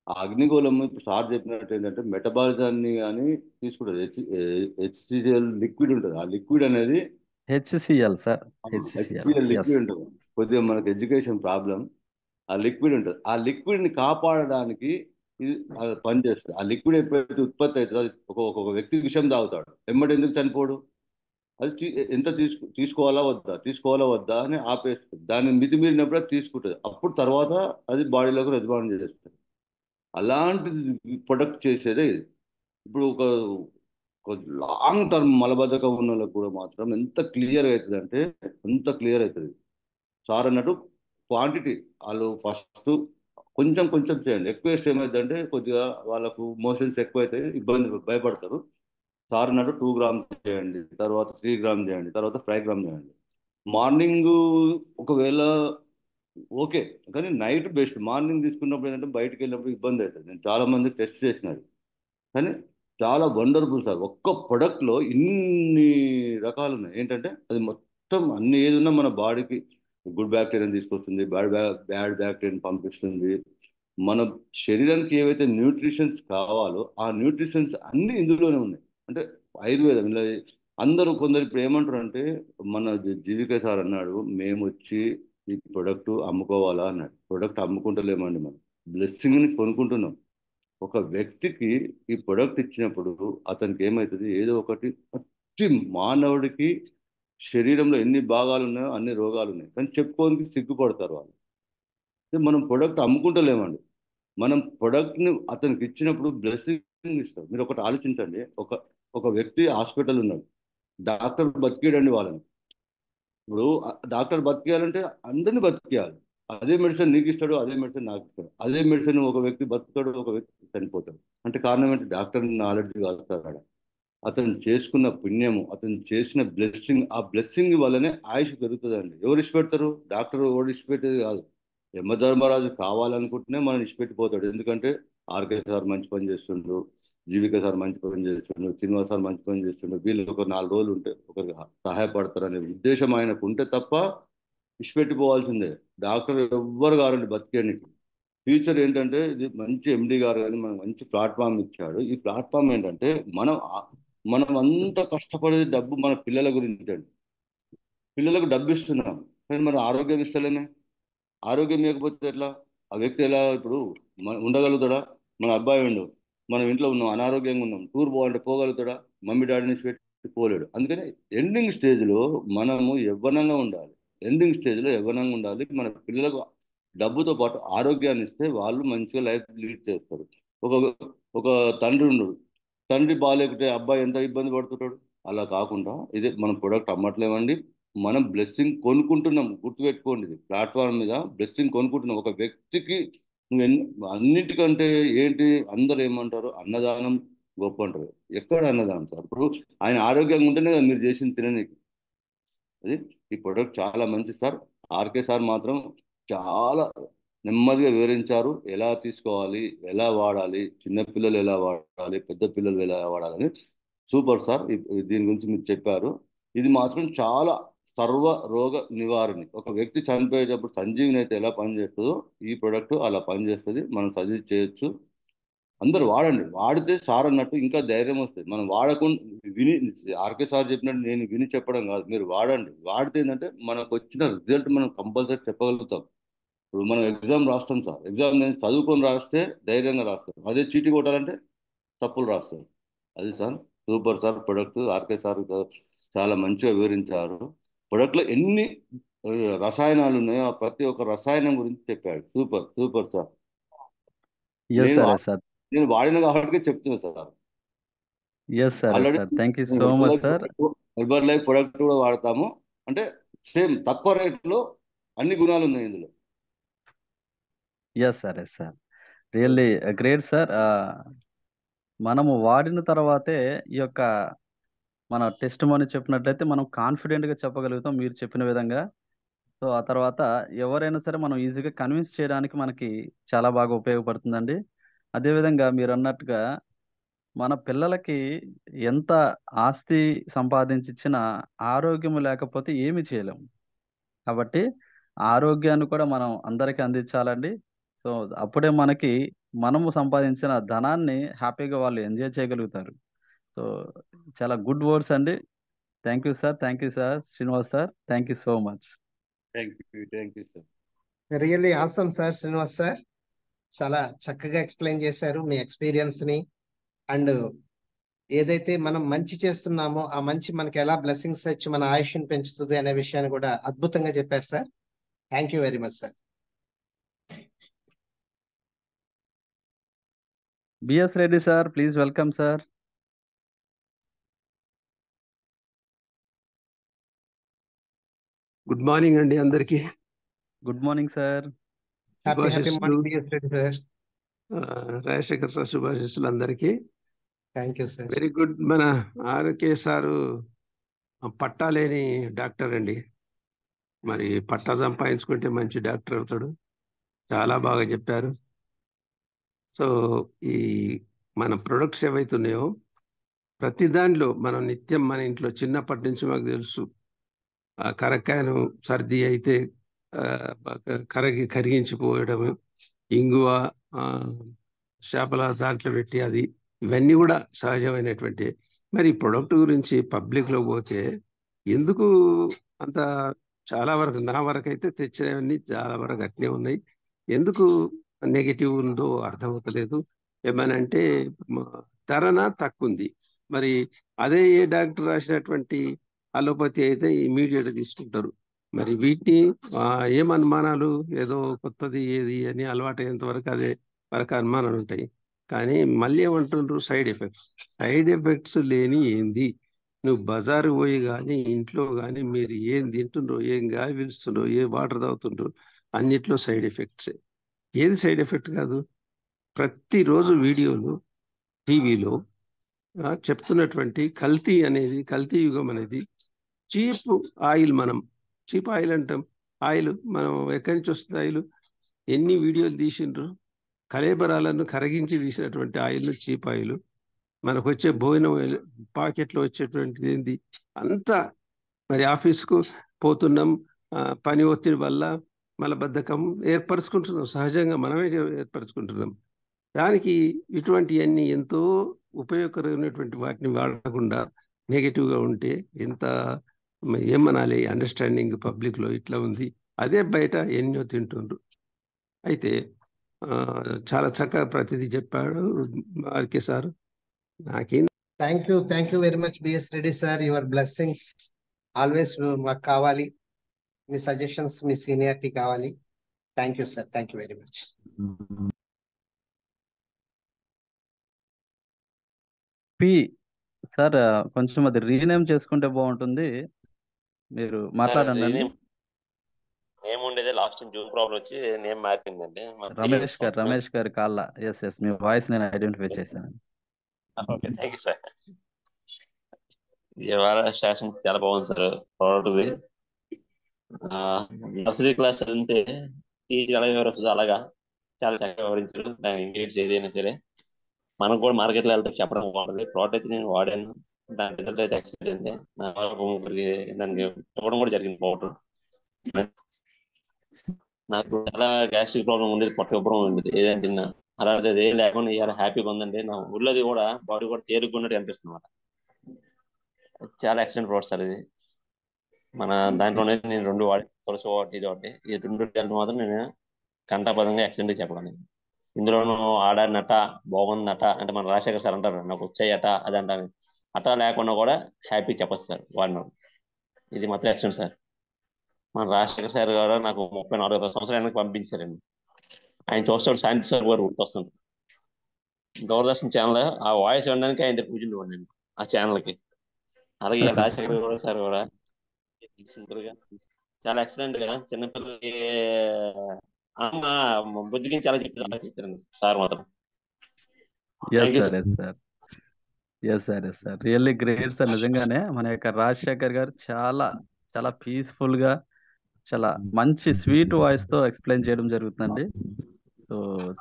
ఆ అగ్నిగోళం ఇప్పుడు సార్ చెప్పినట్టు ఏంటంటే మెటబాలిజాన్ని కానీ తీసుకుంటుంది. హెచ్సిఎల్ లిక్విడ్ ఉంటుంది. ఆ లిక్విడ్ అనేది HCL sir, HCL. HCL yes. Liquid ఉంటుంది. కొద్దిగా మనకు ఎడ్యుకేషన్ ప్రాబ్లం. ఆ లిక్విడ్ ఉంటుంది. ఆ లిక్విడ్ని కాపాడడానికి ఇది అది పనిచేస్తుంది. ఆ లిక్విడ్ ఎప్పుడైతే ఉత్పత్తి అవుతుందో అది ఒక వ్యక్తి విషయం తాగుతాడు, ఎమ్మటి ఎందుకు చనిపోడు? అది ఎంత తీసుకోవాలా వద్దా అని ఆపేస్తుంది. దాన్ని మితిమీరినప్పుడు అది తీసుకుంటుంది. అప్పుడు తర్వాత అది బాడీలోకి రెస్పాండ్ చేస్తుంది. అలాంటిది ప్రొడక్ట్ చేసేదే ఇది. ఇప్పుడు ఒక లాంగ్ టర్మ్ మలబద్ధకం ఉన్న వాళ్ళకి కూడా మాత్రం ఎంత క్లియర్ అవుతుంది అంటే అంత క్లియర్ అవుతుంది. సార్ అన్నట్టు క్వాంటిటీ వాళ్ళు ఫస్ట్ కొంచెం కొంచెం చేయండి. ఎక్కువ వేస్తే ఏమవుతుందంటే కొద్దిగా వాళ్ళకు మోషన్స్ ఎక్కువైతే ఇబ్బంది భయపడతారు. సార్ అన్నట్టు 2 గ్రామ్స్ చేయండి, తర్వాత 3 గ్రామ్ చేయండి, తర్వాత 5 గ్రామ్ చేయండి. మార్నింగ్ ఒకవేళ ఓకే, కానీ నైట్ బెస్ట్. మార్నింగ్ తీసుకున్నప్పుడు ఏంటంటే బయటకు వెళ్ళినప్పుడు ఇబ్బంది అవుతుంది. నేను చాలా మంది టెస్ట్ చేసినది, కానీ చాలా వండర్ఫుల్ సార్. ఒక్క ప్రొడక్ట్లో ఇన్ని రకాలు ఉన్నాయి. ఏంటంటే అది మొత్తం అన్ని ఏది ఉన్నా మన బాడీకి గుడ్ బ్యాక్టీరియాని తీసుకొస్తుంది, బ్యాడ్ బ్యాక్టీరియాని పంపిస్తుంది. మన శరీరానికి ఏవైతే న్యూట్రిషన్స్ కావాలో ఆ న్యూట్రిషన్స్ అన్ని ఇందులోనే ఉన్నాయి. అంటే ఆయుర్వేదం ఇలా అందరూ కొందరు ఇప్పుడు ఏమంటారు అంటే, మన జీవిక సార్ అన్నాడు మేము వచ్చి ఈ ప్రొడక్ట్ అమ్ముకోవాలా అన్నాడు. ప్రొడక్ట్ అమ్ముకుంటలేమండి, మనం బ్లెస్సింగ్ని కొనుక్కుంటున్నాం. ఒక వ్యక్తికి ఈ ప్రొడక్ట్ ఇచ్చినప్పుడు అతనికి ఏమవుతుంది, ఏదో ఒకటి ప్రతి మానవుడికి శరీరంలో ఎన్ని భాగాలు ఉన్నాయో అన్ని రోగాలు ఉన్నాయి, కానీ చెప్పుకోనికి సిగ్గుపడతారు వాళ్ళు. మనం ప్రొడక్ట్ అమ్ముకుంటలేమండి. మనం ప్రొడక్ట్ని అతనికి ఇచ్చినప్పుడు బ్లెస్సింగ్ ఇస్తాం. మీరు ఒకటి ఆలోచించండి, ఒక ఒక వ్యక్తి హాస్పిటల్ ఉన్నాడు, డాక్టర్ బతికేయడండి వాళ్ళని. ఇప్పుడు డాక్టర్ బతికేయాలంటే అందరినీ బతికేయాలి. అదే మెడిసిన్ నీకు ఇస్తాడు, అదే మెడిసిన్ నాకు ఇస్తాడు. అదే మెడిసిన్ ఒక వ్యక్తి బతుకుతాడు, ఒక వ్యక్తి చనిపోతాడు. అంటే కారణం ఏంటి? డాక్టర్ నాలెడ్జ్ కాదు, అతను చేసుకున్న పుణ్యము, అతను చేసిన బ్లెస్సింగ్. ఆ బ్లెస్సింగ్ వల్లనే ఆయుష్ పెరుగుతుందండి. ఎవరు ఇష్టపెడతారు? డాక్టర్ ఎవరు ఇష్టపెట్టేది కాదు. యమధర్మరాజు కావాలనుకుంటేనే మనం ఇష్టపెట్టిపోతాడు. ఎందుకంటే ఆర్కే సార్ మంచి పని చేస్తుండ్రు, జీవిక సార్ మంచి పని చేస్తుండ్రు, శ్రీనివాస్ సార్ మంచి పని చేస్తుండ్రు, వీళ్ళు ఒక 4 రోజులు ఉంటే ఒకరికి సహాయపడతారనే ఉద్దేశం ఆయనకు ఉంటే తప్ప ఇష్టపెట్టిపోవాల్సిందే. డాక్టర్ ఎవ్వరు కారండి బతికేయడానికి. ఫ్యూచర్ ఏంటంటే ఇది మంచి ఎండి గారు కానీ మనకు మంచి ప్లాట్ఫామ్ ఇచ్చాడు. ఈ ప్లాట్ఫామ్ ఏంటంటే మనం అంతా కష్టపడేది డబ్బు మన పిల్లల గురించి అండి. పిల్లలకు డబ్బు ఇస్తున్నాం, కానీ మన ఆరోగ్యం ఇస్తలేమే. ఆరోగ్యం లేకపోతే ఎట్లా? ఆ వ్యక్తి ఎలా ఇప్పుడు ఉండగలుగుతాడా? మన అబ్బాయి ఉండు, మనం ఇంట్లో ఉన్నాం, అనారోగ్యంగా ఉన్నాం, టూర్ పోవాలంటే పోగలుగుతాడా? మమ్మీ డాడీ నుంచి పెట్టి పోలేడు. అందుకని ఎండింగ్ స్టేజ్లో మనము యవ్వనంగా ఉండాలి. ఎండింగ్ స్టేజ్లో యవ్వనంగా ఉండాలి. మన పిల్లలకు డబ్బుతో పాటు ఆరోగ్యాన్ని ఇస్తే వాళ్ళు మంచిగా లైఫ్ లీడ్ చేస్తారు. ఒక ఒక తండ్రి ఉండడు, తండ్రి బాగాలేకుంటే అబ్బాయి ఎంత ఇబ్బంది పడుతుంటాడు. అలా కాకుండా ఇదే మనం ప్రొడక్ట్ అమ్మట్లేమండి, మనం బ్లెస్సింగ్ కొనుక్కుంటున్నాం. గుర్తుపెట్టుకోండి, ఇది ప్లాట్ఫామ్ మీద బ్లెస్సింగ్ కొనుక్కుంటున్నాం. ఒక వ్యక్తికి నువ్వు అన్నిటికంటే ఏంటి, అందరు ఏమంటారు, అన్నదానం గొప్ప అంటారు. ఎక్కడ అన్నదానం సార్? ఇప్పుడు ఆయన ఆరోగ్యంగా ఉంటేనే కదా మీరు చేసింది తిననీకి. అది ఈ ప్రొడక్ట్ చాలా మంచిది సార్. ఆర్కే సార్ మాత్రం చాలా నెమ్మదిగా వివరించారు, ఎలా తీసుకోవాలి, ఎలా వాడాలి, చిన్న పిల్లలు ఎలా వాడాలి, పెద్ద పిల్లలు ఎలా వాడాలని. Super sir. దీని గురించి మీరు చెప్పారు. ఇది మాత్రం చాలా సర్వ రోగ నివారణి. ఒక వ్యక్తి చనిపోయేటప్పుడు సంజీవిని అయితే ఎలా పనిచేస్తుందో ఈ ప్రొడక్ట్ అలా పనిచేస్తుంది. మనం సజెస్ట్ చేయొచ్చు. అందరు వాడండి. వాడితే సార్ అన్నట్టు ఇంకా ధైర్యం వస్తుంది. మనం వాడకుండా విని, ఆర్కే సార్ చెప్పినట్టు నేను విని చెప్పడం కాదు, మీరు వాడండి. వాడితే ఏంటంటే మనకు వచ్చిన రిజల్ట్ మనం కంపల్సరీ చెప్పగలుగుతాం. ఇప్పుడు మనం ఎగ్జామ్ రాస్తాం సార్, ఎగ్జామ్ నేను చదువుకొని రాస్తే ధైర్యంగా రాస్తాం. అదే చీటీ కొట్టాలంటే తప్పులు రాస్తాం. అది sir. Super sir product. RK sir చాలా మంచిగా వివరించారు. ప్రొడక్ట్లో ఎన్ని రసాయనాలు ఉన్నాయో ఆ ప్రతి ఒక్క రసాయనం గురించి చెప్పాడు. Super super sir. ఎస్ నేను సార్, వా- ఎస్ సార్, నేను వాడిన కాబట్టి చెప్తున్నాను sir. Yes sir, yes already sir. Thank you మేము so much sir. Herbalife product కూడా వాడతాము. అంటే సేమ్ తక్కువ రేట్లో అన్ని గుణాలు ఉన్నాయి ఇందులో. Yes sir, yes sir. Really great sir. మనము వాడిన తర్వాతే ఈ యొక్క మన టెస్ట్ మనీ చెప్పినట్లయితే మనం కాన్ఫిడెంట్గా చెప్పగలుగుతాం మీరు చెప్పిన విధంగా. సో ఆ తర్వాత ఎవరైనా సరే మనం ఈజీగా కన్విన్స్ చేయడానికి మనకి చాలా బాగా ఉపయోగపడుతుందండి. అదేవిధంగా మీరు అన్నట్టుగా మన పిల్లలకి ఎంత ఆస్తి సంపాదించిచ్చినా ఆరోగ్యం లేకపోతే ఏమీ చేయలేము. కాబట్టి ఆరోగ్యాన్ని కూడా మనం అందరికీ అందించాలండి. సో అప్పుడే మనకి మనము సంపాదించిన ధనాన్ని హ్యాపీగా వాళ్ళు ఎంజాయ్ చేయగలుగుతారు. సో చాలా గుడ్ వర్డ్స్ అండి. Thank you sir, thank you sir Srinivas sir, thank you so much. Thank you sir. Really awesome sir Srinivas sir. చాలా చక్కగా ఎక్స్ప్లెయిన్ చేశారు మీ ఎక్స్పీరియన్స్ ని. అండ్ ఏదైతే మనం మంచి చేస్తున్నామో ఆ మంచి మనకి ఎలా బ్లెస్సింగ్స్ వచ్చి మన ఆయుష్ని పెంచుతుంది అనే విషయాన్ని కూడా అద్భుతంగా చెప్పారు sir. Thank you very much sir. BS Reddy sir, please welcome sir. Good morning అండి అందరికి. Good morning sir. Happy happy శుభాశిస్సులు morning BS Reddy sir. Rajasekhar sir, శుభాశిస్సులు అందరికి. Thank you sir. Very good. మన ఆర్కే సారు పట్టాలేని డాక్టర్ అండి. మరి పట్టా సంపాదించుకుంటే మంచి డాక్టర్ అవుతాడు. చాలా బాగా చెప్పారు. సో ఈ మన ప్రొడక్ట్స్ ఏవైతున్నాయో ప్రతి దానిలో మనం నిత్యం మన ఇంట్లో చిన్నప్పటి నుంచి మాకు తెలుసు కరక్కాయను సర్ది అయితే కరిగించిపోయడం, ఇంగువ చేపల దాంట్లో పెట్టి అది, ఇవన్నీ కూడా సహజమైనటువంటి. మరి ప్రొడక్ట్ గురించి పబ్లిక్లో పోతే ఎందుకు అంత, చాలా వరకు నా వరకు అయితే తెచ్చినవన్నీ చాలా వరకు అట్నే ఉన్నాయి. ఎందుకు నెగిటివ్ ఉందో అర్థమవుతలేదు. ఏమనంటే ధరన తక్కువ ఉంది. మరి అదే ఏ డాక్టర్ రాసినటువంటి అలోపతి అయితే ఇమీడియట్గా తీసుకుంటారు. మరి వీటిని ఏం అనుమానాలు, ఏదో కొత్తది ఏది అని అలవాటు అయ్యేంత వరకు అదే వరకు అనుమానాలు ఉంటాయి. కానీ మళ్ళీ ఏమంటుండ్రు, సైడ్ ఎఫెక్ట్స్. సైడ్ ఎఫెక్ట్స్ లేని ఏంది? నువ్వు బజారు పోయి కానీ ఇంట్లో కానీ మీరు ఏం తింటుండ్రో, ఏం గాలి పీలుస్తుండ్రో, ఏ వాటర్ తాగుతుండ్రో అన్నిట్లో సైడ్ ఎఫెక్ట్సే. ఏది సైడ్ ఎఫెక్ట్ కాదు? ప్రతిరోజు వీడియోలు టీవీలో చెప్తున్నటువంటి కల్తీ అనేది, కల్తీ యుగం అనేది, చీప్ ఆయిల్. మనం చీప్ ఆయిల్ అంటాం. ఆయిల్ మనం ఎక్కడి నుంచి వస్తుంది ఆయిల్? ఎన్ని వీడియోలు తీసిండ్రు, కలేబరాలను కరిగించి తీసినటువంటి ఆయిల్ చీప్ ఆయిల్. మనకు వచ్చే భోజనం పాకెట్లో వచ్చేటువంటిది ఏంది అంతా. మరి ఆఫీస్కు పోతున్నాం, పని ఒత్తిడి వల్ల మలబద్ధకం ఏర్పరచుకుంటున్నాం, సహజంగా మనమే ఏర్పరచుకుంటున్నాం. దానికి ఇటువంటివన్నీ ఎంతో ఉపయోగకరమైనటువంటి వాటిని వాడకుండా నెగిటివ్గా ఉంటే ఎంత ఏమనాలి? అండర్స్టాండింగ్ పబ్లిక్లో ఇట్లా ఉంది. అదే బయట ఎన్నో తింటుండ్రు. అయితే చాలా చక్కగా ప్రతిదీ చెప్పాడు ఆర్కే సార్. నాకేం thank you very much BS Reddy sir. Your blessings always మాకు కావాలి. మీ సజెషన్స్, మీ సీనియారిటీ కావాలి. Thank you sir. Thank you very much. P sir, కొంచెం అది రీనేమ్ చేసుకుంటే బాగుంటుంది. మీరు మాట్లాడండి. నేమ్ ఉండేది లాస్ట్ టైం జూన్ ప్రాబ్లం వచ్చి నేమ్ మారిందండి. రమేష్ గారి కాళ్ళ. ఎస్ మీ వాయిస్ నేను ఐడెంటిఫై చేశాను. Okay, thank you sir. ఇవాళ స్టేషన్ చాలా బాగుంది సార్. ప్రోడక్ట్ది నర్సరీ క్లాస్ అంటే టీచర్ ఎలా వివరిస్తుంది అలాగా చాలా చక్కగా వివరించారు. దాని ఇంగ్రీడియంట్స్ ఏదైనా సరే మనం కూడా మార్కెట్లో వెళ్తే చెప్పడం బాగుంటుంది. ప్రోడక్ట్ అయితే నేను వాడాను, దాని రిజల్ట్ అయితే ఎక్సలెంట్ అండి. నా దానికి ఇవ్వడం కూడా జరిగింది పౌడర్. నాకు చాలా గ్యాస్ట్రిక్ ప్రాబ్లం ఉండేది, పొట్ట ఉబ్బరం ఉండేది ఏదైనా తిన్నా. అలాంటిది అది ఏం లేకుండా ఇవాళ హ్యాపీగా ఉందండి. నా ఊళ్ళోది కూడా బాడీ కూడా తేలిగ్గున్నట్టు అనిపిస్తుంది అన్నమాట. చాలా ఎక్సలెంట్ ప్రోడక్ట్ సార్ ఇది. మన దాంట్లోనే నేను 2 వాడి, తులసి ఒకటి ఇది ఒకటి, ఈ 2 కలిపి మాత్రం నేను కంఠాపదంగా ఎక్సలెంట్ చెప్పగలను. ఇందులోనూ ఆడానట, బాగుందట అంటే మన రాజశేఖర్ సార్ అంటారు నాకు వచ్చాయట అది అంటాను. అట లేకుండా కూడా హ్యాపీ చెప్పచ్చు సార్ వాడినాడు. ఇది మాత్రం ఎక్సలెంట్ సార్. మన రాజశేఖర్ సార్ గారు నాకు 34 సంవత్సరాలు వెనక్కి పంపించారండి. ఆయన చూస్తాడు శాంతి సార్ గారు వస్తుంది దూరదర్శన్ ఛానల్, ఆ వాయిస్ వినడానికి ఆయన దగ్గర కూర్చుండి ఆ ఛానల్కి. అలాగే ఈయన రాజశేఖర్ కూడా సార్ కూడా సింపుల్ గా చాలా ఎక్సలెంట్ గా చిన్నపిల్లలకి అమ్మ బుద్ధికి చాలా చెప్పారండి సార్ మాత్రం. Yes thank you sir, sir. Yes sir, yes sir, yes sir, really great sir. నిజంగానే మన యొక్క రాజశేఖర్ గారు చాలా చాలా పీస్ఫుల్ గా చాలా మంచి స్వీట్ వాయిస్ తో ఎక్స్ప్లెయిన్ చేయడం జరుగుతుందండి. సో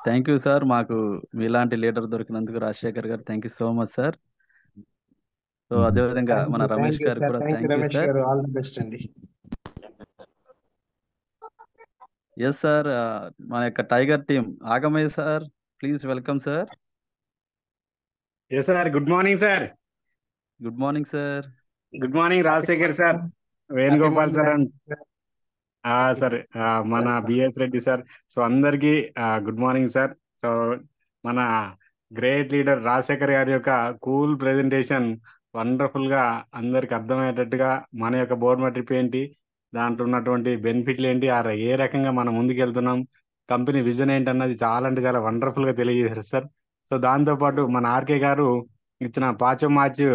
థ్యాంక్ యూ సార్, మాకు మీలాంటి లీడర్ దొరికినందుకు Rajasekhar garu. Thank you so much sir. So అదేవిధంగా మన రమేష్ గారు కూడా thank you thank you Ramesh sir. Garu, all the best అండి. ఎస్ సార్, మన యొక్క tiger team Agamaiah sir, please welcome sir. Yes sir, good morning sir. Good morning sir. Good morning Rajasekhar sir, Venugopal sir and sir మన BS Reddy sir. So అందరికి good morning sir. So మన great leader Rajasekhar గారి యొక్క cool presentation wonderful గా అందరికి అర్థమయ్యేటట్టుగా మన యొక్క board metric ఏంటి, దాంట్లో ఉన్నటువంటి బెనిఫిట్లు ఏంటి, ఏ రకంగా మనం ముందుకు వెళ్తున్నాం, కంపెనీ విజన్ ఏంటి అన్నది చాలా అంటే చాలా వండర్ఫుల్ గా తెలియజేశారు సార్. సో దాంతో పాటు మన ఆర్కే గారు ఇచ్చిన పాచో మ్యాచ్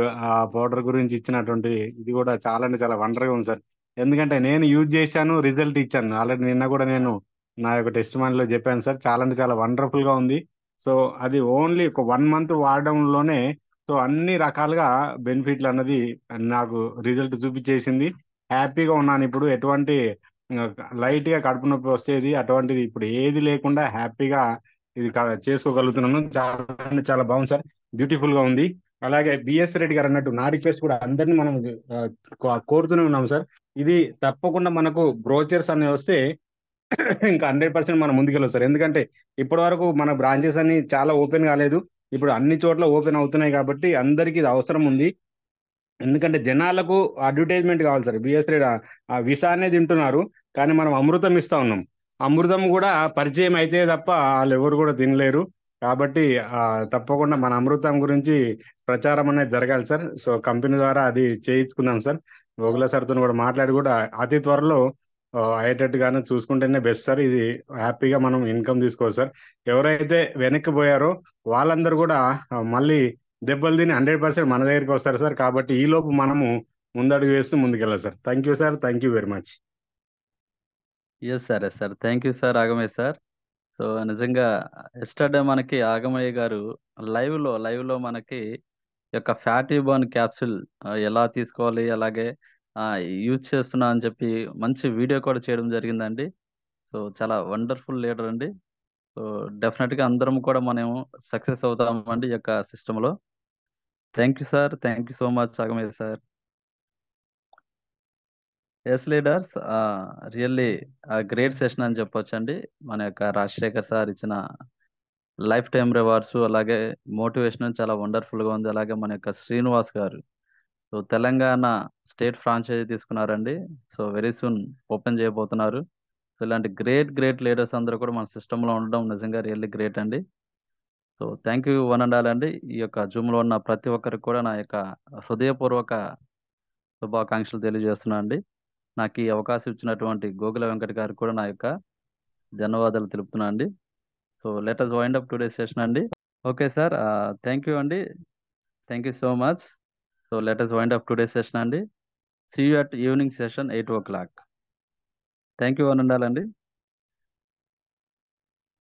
పౌడర్ గురించి ఇచ్చినటువంటి ఇది కూడా చాలా అంటే చాలా వండర్గా ఉంది సార్. ఎందుకంటే నేను యూజ్ చేశాను, రిజల్ట్ ఇచ్చాను. ఆల్రెడీ నిన్న కూడా నేను నా యొక్క టెస్ట్ లో చెప్పాను సార్. చాలా అంటే చాలా వండర్ఫుల్ గా ఉంది. సో అది ఓన్లీ ఒక 1 month వాడడంలోనే సో అన్ని రకాలుగా బెనిఫిట్లు అన్నది నాకు రిజల్ట్ చూపించేసింది. హ్యాపీగా ఉన్నాను ఇప్పుడు. ఎటువంటి లైట్ గా కడుపు నొప్పి వచ్చేది అటువంటిది ఇప్పుడు ఏది లేకుండా హ్యాపీగా ఇది చేసుకోగలుగుతున్నాను. చాలా అంటే చాలా బాగుంది సార్, బ్యూటిఫుల్ గా ఉంది. అలాగే బిఎస్ రెడ్డి గారు అన్నట్టు నా రిక్వెస్ట్ కూడా అందరినీ మనం కోరుతూనే ఉన్నాం సార్. ఇది తప్పకుండా మనకు బ్రోచర్స్ అనేవి వస్తే ఇంకా 100% మనం ముందుకెళ్ళాం సార్. ఎందుకంటే ఇప్పటి వరకు మన బ్రాంచెస్ అన్ని చాలా ఓపెన్ కాలేదు, ఇప్పుడు అన్ని చోట్ల ఓపెన్ అవుతున్నాయి కాబట్టి అందరికీ ఇది అవసరం ఉంది. ఎందుకంటే జనాలకు అడ్వర్టైజ్మెంట్ కావాలి సార్. బిఎస్ రెడ్డి ఆ విషాన్ని తింటున్నారు, కానీ మనం అమృతం ఇస్తా ఉన్నాం. అమృతం కూడా పరిచయం అయితే తప్ప వాళ్ళు ఎవరు కూడా తినలేరు. కాబట్టి తప్పకుండా మన అమృతం గురించి ప్రచారం అనేది జరగాలి సార్. సో కంపెనీ ద్వారా అది చేయించుకుందాం సార్. గోగుల సార్తో కూడా మాట్లాడి కూడా అతి త్వరలో అయ్యేటట్టుగానే చూసుకుంటేనే బెస్ట్ సార్. ఇది హ్యాపీగా మనం ఇన్కమ్ తీసుకోవచ్చు సార్. ఎవరైతే వెనక్కి పోయారో వాళ్ళందరూ కూడా మళ్ళీ దెబ్బలు తిని 100% మన దగ్గరికి వస్తారు సార్. కాబట్టి ఈ లోపు మనము ముందడుగు వేస్తూ ముందుకెళ్ళాలి sir. Thank you sir, thank you very much. Yes sir, yes sir, thank you sir Agamaiah sir. So నిజంగా ఎస్టర్డే మనకి ఆగమయ్య గారు లైవ్ లో మనకి యొక్క ఫ్యాటీ బర్న్ క్యాప్సూల్ ఎలా తీసుకోవాలి, అలాగే యూజ్ చేస్తున్నా అని చెప్పి మంచి వీడియో కూడా చేయడం జరిగిందండి. సో చాలా వండర్ఫుల్ లీడర్ అండి. సో డెఫినెట్ గా అందరం కూడా మనం సక్సెస్ అవుతామండి ఈ యొక్క సిస్టమ్ లో. Thank you sir, thank you so much Agamaiah sir. Yes leaders, really great session అని చెప్పొచ్చండి. మన యొక్క రాజశేఖర్ సార్ ఇచ్చిన లైఫ్ టైం రివార్డ్స్ అలాగే మోటివేషన్ చాలా వండర్ఫుల్ గా ఉంది. అలాగే మన యొక్క Srinivas garu so Telangana state franchise తీసుకున్నారండి. సో వెరీ సూన్ ఓపెన్ చేయబోతున్నారు. సో ఇలాంటి గ్రేట్ లీడర్స్ అందరూ కూడా మన సిస్టంలో ఉండడం నిజంగా రియల్లీ గ్రేట్ అండి. So thank you one and all అండి. ఈ యొక్క జూమ్లో ఉన్న ప్రతి ఒక్కరికి కూడా నా యొక్క హృదయపూర్వక శుభాకాంక్షలు తెలియజేస్తున్నా అండి. నాకు ఈ అవకాశం ఇచ్చినటువంటి గోగుల వెంకట గారికి కూడా నా యొక్క ధన్యవాదాలు తెలుపుతున్నా అండి. So let us wind up today session అండి. ఓకే సార్, థ్యాంక్ యూ అండి, thank you so much. So let us wind up today session అండి. See you at evening session 8 o'clock. Thank you one and all అండి.